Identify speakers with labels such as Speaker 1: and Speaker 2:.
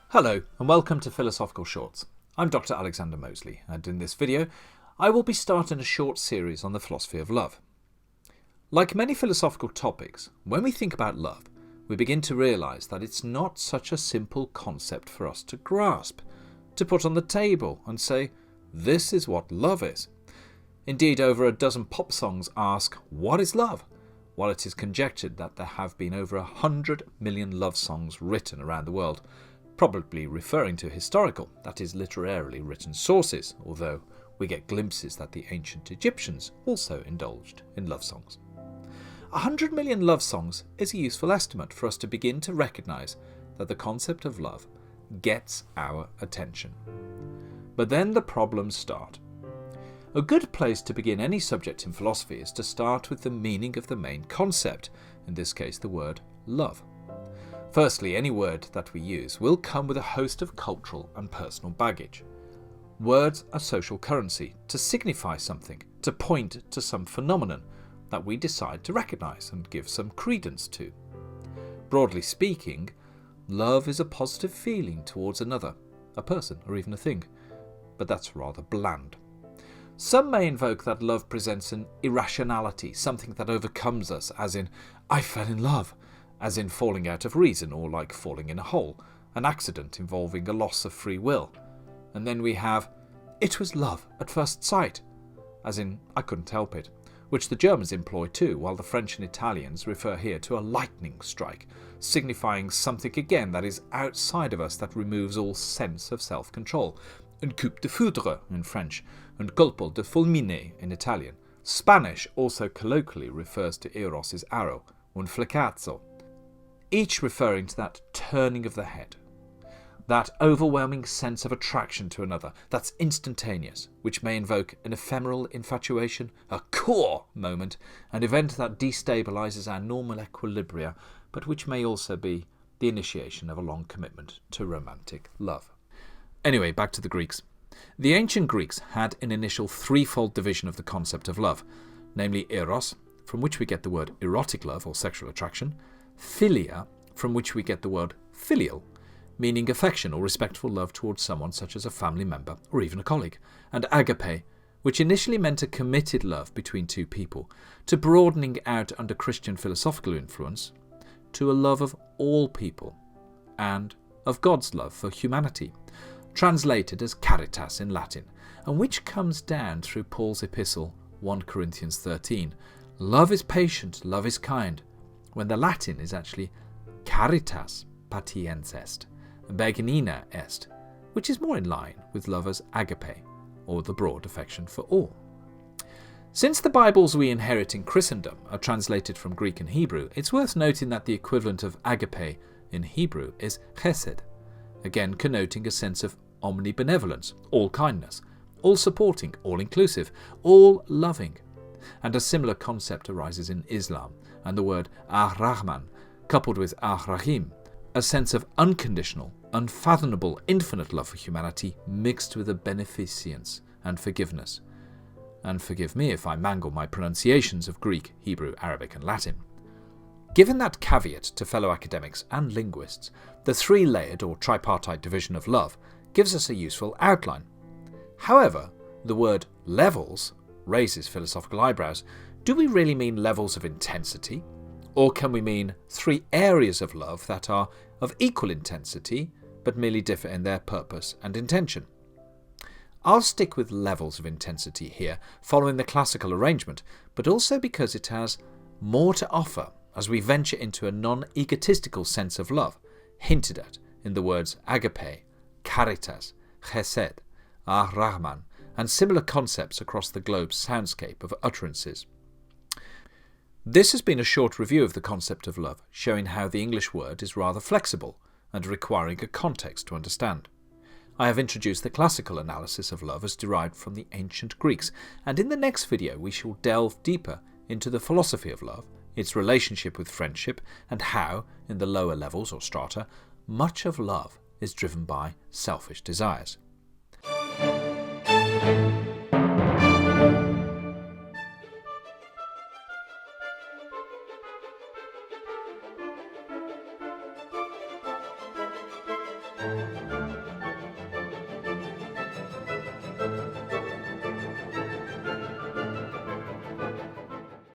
Speaker 1: Hello and welcome to Philosophical Shorts. I'm Dr. Alexander Moseley, and in this video I will be starting a short series on the philosophy of love. Like many philosophical topics, when we think about love, we begin to realise that it's not such a simple concept for us to grasp, to put on the table and say, this is what love is. Indeed, over a dozen pop songs ask, what is love? While it is conjectured that there have been over 100 million love songs written around the world, probably referring to historical, that is literarily written sources, although we get glimpses that the ancient Egyptians also indulged in love songs. 100 million love songs is a useful estimate for us to begin to recognise that the concept of love gets our attention. But then the problems start. A good place to begin any subject in philosophy is to start with the meaning of the main concept, in this case the word love. Firstly, any word that we use will come with a host of cultural and personal baggage. Words are social currency to signify something, to point to some phenomenon that we decide to recognise and give some credence to. Broadly speaking, love is a positive feeling towards another, a person or even a thing, but that's rather bland. Some may invoke that love presents an irrationality, something that overcomes us, as in, I fell in love, as in falling out of reason or like falling in a hole, an accident involving a loss of free will. And then we have, it was love at first sight, as in, I couldn't help it, which the Germans employ too, while the French and Italians refer here to a lightning strike, signifying something again that is outside of us that removes all sense of self-control. Un coup de foudre in French, and colpo de fulmine in Italian. Spanish also colloquially refers to Eros' arrow, un flechazzo, each referring to that turning of the head, that overwhelming sense of attraction to another that's instantaneous, which may invoke an ephemeral infatuation, a core moment, an event that destabilises our normal equilibria, but which may also be the initiation of a long commitment to romantic love. Anyway, back to the Greeks. The ancient Greeks had an initial threefold division of the concept of love, namely eros, from which we get the word erotic love or sexual attraction, philia, from which we get the word filial, meaning affection or respectful love towards someone such as a family member or even a colleague, and agape, which initially meant a committed love between two people, to broadening out under Christian philosophical influence to a love of all people and of God's love for humanity, translated as caritas in Latin, and which comes down through Paul's epistle 1 Corinthians 13. Love is patient, love is kind, when the Latin is actually caritas patiens est, beginina est, which is more in line with love as agape, or the broad affection for all. Since the Bibles we inherit in Christendom are translated from Greek and Hebrew, it's worth noting that the equivalent of agape in Hebrew is chesed, again connoting a sense of omnibenevolence, all kindness, all supporting, all inclusive, all loving. And a similar concept arises in Islam, and the word ar-Rahman, coupled with ar-Rahim, a sense of unconditional, unfathomable, infinite love for humanity mixed with a beneficence and forgiveness. And forgive me if I mangle my pronunciations of Greek, Hebrew, Arabic and Latin. Given that caveat to fellow academics and linguists, the three-layered or tripartite division of love gives us a useful outline. However, the word levels raises philosophical eyebrows. Do we really mean levels of intensity? Or can we mean three areas of love that are of equal intensity but merely differ in their purpose and intention? I'll stick with levels of intensity here, following the classical arrangement, but also because it has more to offer as we venture into a non-egotistical sense of love, hinted at in the words agape, caritas, chesed, ar-Rahman, and similar concepts across the globe's soundscape of utterances. This has been a short review of the concept of love, showing how the English word is rather flexible and requiring a context to understand. I have introduced the classical analysis of love as derived from the ancient Greeks, and in the next video we shall delve deeper into the philosophy of love, its relationship with friendship, and how, in the lower levels or strata, much of love is driven by selfish desires.
Speaker 2: you.